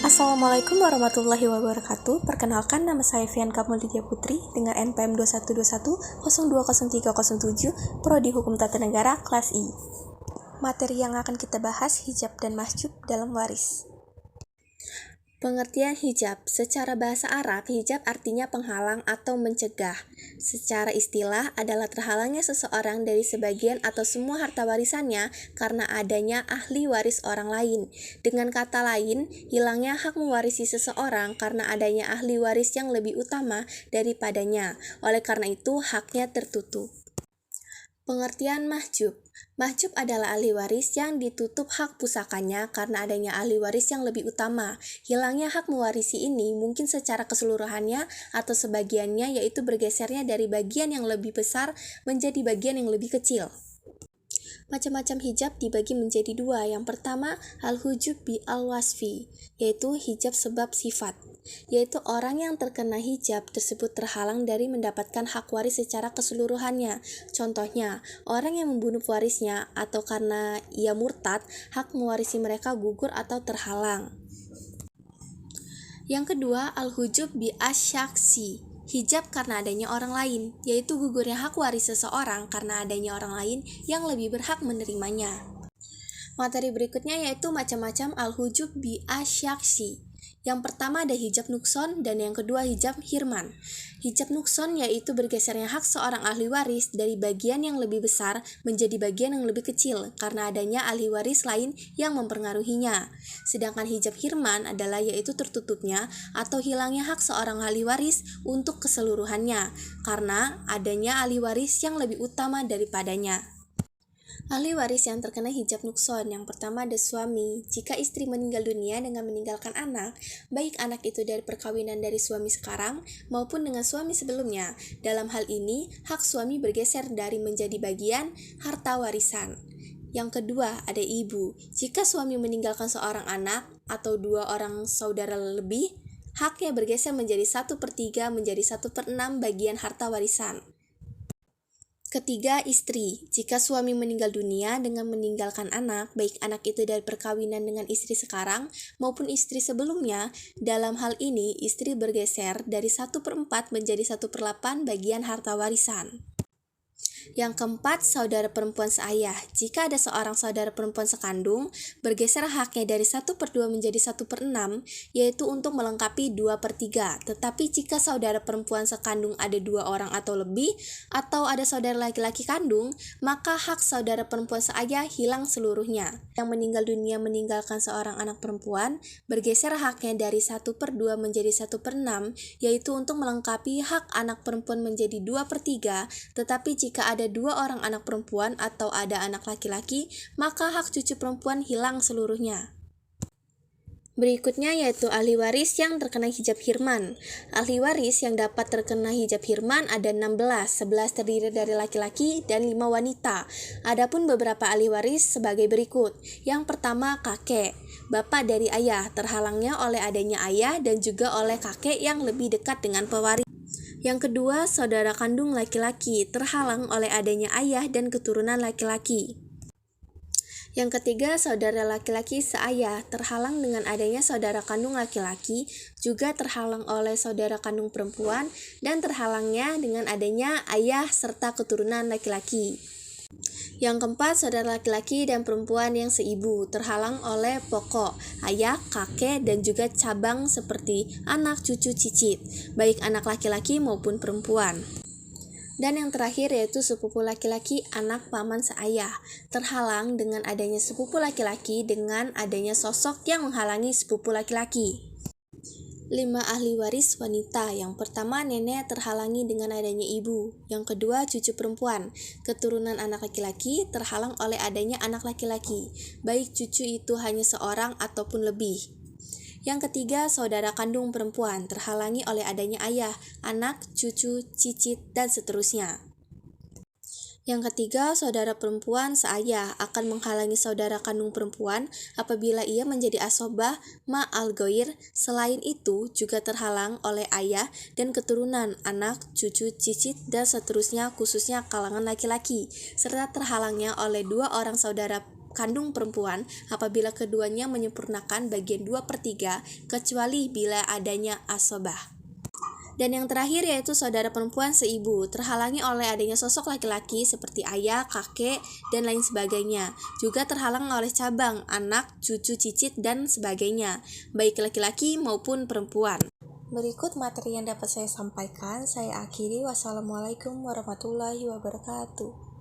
Assalamualaikum warahmatullahi wabarakatuh. Perkenalkan, nama saya Fianka Mulydia Putri dengan NPM 2121 020307, Prodi Hukum Tata Negara kelas I. Materi yang akan kita bahas hijab dan mahjub dalam waris. Pengertian hijab. Secara bahasa Arab, hijab artinya penghalang atau mencegah. Secara istilah adalah terhalangnya seseorang dari sebagian atau semua harta warisannya karena adanya ahli waris orang lain. Dengan kata lain, hilangnya hak mewarisi seseorang karena adanya ahli waris yang lebih utama daripadanya. Oleh karena itu, haknya tertutup. Pengertian mahjub. Mahjub adalah ahli waris yang ditutup hak pusakanya karena adanya ahli waris yang lebih utama. Hilangnya hak mewarisi ini mungkin secara keseluruhannya atau sebagiannya, yaitu bergesernya dari bagian yang lebih besar menjadi bagian yang lebih kecil. Macam-macam hijab dibagi menjadi dua. Yang pertama, al-hujub bi al-wasfi, yaitu hijab sebab sifat, yaitu orang yang terkena hijab tersebut terhalang dari mendapatkan hak waris secara keseluruhannya. Contohnya, orang yang membunuh warisnya atau karena ia murtad, hak mewarisi mereka gugur atau terhalang. Yang kedua, al-hujub bi asyaksi, hijab karena adanya orang lain, yaitu gugurnya hak waris seseorang karena adanya orang lain yang lebih berhak menerimanya. Materi berikutnya yaitu macam-macam al-hujub bi asyaksi. Yang pertama ada hijab nukson dan yang kedua hijab hirman. Hijab nukson yaitu bergesernya hak seorang ahli waris dari bagian yang lebih besar menjadi bagian yang lebih kecil karena adanya ahli waris lain yang mempengaruhinya. Sedangkan hijab hirman adalah yaitu tertutupnya atau hilangnya hak seorang ahli waris untuk keseluruhannya karena adanya ahli waris yang lebih utama daripadanya. Ahli waris yang terkena hijab nukson. Yang pertama ada suami. Jika istri meninggal dunia dengan meninggalkan anak, baik anak itu dari perkawinan dari suami sekarang maupun dengan suami sebelumnya, dalam hal ini hak suami bergeser dari menjadi bagian harta warisan. Yang kedua ada ibu. Jika suami meninggalkan seorang anak atau dua orang saudara lebih, haknya bergeser menjadi 1/3 menjadi 1/6 bagian harta warisan. Ketiga, istri. Jika suami meninggal dunia dengan meninggalkan anak, baik anak itu dari perkawinan dengan istri sekarang maupun istri sebelumnya, dalam hal ini istri bergeser dari 1/4 menjadi 1/8 bagian harta warisan. Yang keempat, saudara perempuan seayah. Jika ada seorang saudara perempuan sekandung, bergeser haknya dari 1/2 menjadi 1/6, yaitu untuk melengkapi 2/3. Tetapi jika saudara perempuan sekandung ada 2 orang atau lebih, atau ada saudara laki-laki kandung, maka hak saudara perempuan seayah hilang seluruhnya. Yang meninggal dunia meninggalkan seorang anak perempuan, bergeser haknya dari 1/2 menjadi 1/6, yaitu untuk melengkapi hak anak perempuan menjadi 2/3, tetapi jika ada 2 orang anak perempuan atau ada anak laki-laki, maka hak cucu perempuan hilang seluruhnya. Berikutnya yaitu ahli waris yang terkena hijab hirman. Ahli waris yang dapat terkena hijab hirman ada 16, 11 terdiri dari laki-laki dan 5 wanita. Adapun beberapa ahli waris sebagai berikut. Yang pertama kakek, bapak dari ayah, terhalangnya oleh adanya ayah dan juga oleh kakek yang lebih dekat dengan pewaris. Yang kedua, saudara kandung laki-laki, terhalang oleh adanya ayah dan keturunan laki-laki. Yang ketiga, saudara laki-laki seayah, terhalang dengan adanya saudara kandung laki-laki, juga terhalang oleh saudara kandung perempuan, dan terhalangnya dengan adanya ayah serta keturunan laki-laki. Yang keempat, saudara laki-laki dan perempuan yang seibu, terhalang oleh pokok, ayah, kakek, dan juga cabang seperti anak, cucu, cicit, baik anak laki-laki maupun perempuan. Dan yang terakhir yaitu sepupu laki-laki, anak paman seayah, terhalang dengan adanya sepupu laki-laki dengan adanya sosok yang menghalangi sepupu laki-laki. 5 ahli waris wanita. Yang pertama, nenek terhalangi dengan adanya ibu. Yang kedua, cucu perempuan. Keturunan anak laki-laki terhalang oleh adanya anak laki-laki, baik cucu itu hanya seorang ataupun lebih. Yang ketiga, saudara kandung perempuan terhalangi oleh adanya ayah, anak, cucu, cicit, dan seterusnya. Yang ketiga, saudara perempuan seayah akan menghalangi saudara kandung perempuan apabila ia menjadi asobah ma'al ghair. Selain itu, juga terhalang oleh ayah dan keturunan, anak, cucu, cicit, dan seterusnya khususnya kalangan laki-laki, serta terhalangnya oleh 2 orang saudara kandung perempuan apabila keduanya menyempurnakan bagian 2/3 kecuali bila adanya asobah. Dan yang terakhir yaitu saudara perempuan seibu, terhalangi oleh adanya sosok laki-laki seperti ayah, kakek, dan lain sebagainya. Juga terhalang oleh cabang, anak, cucu, cicit, dan sebagainya, baik laki-laki maupun perempuan. Berikut materi yang dapat saya sampaikan. Saya akhiri. Wassalamualaikum warahmatullahi wabarakatuh.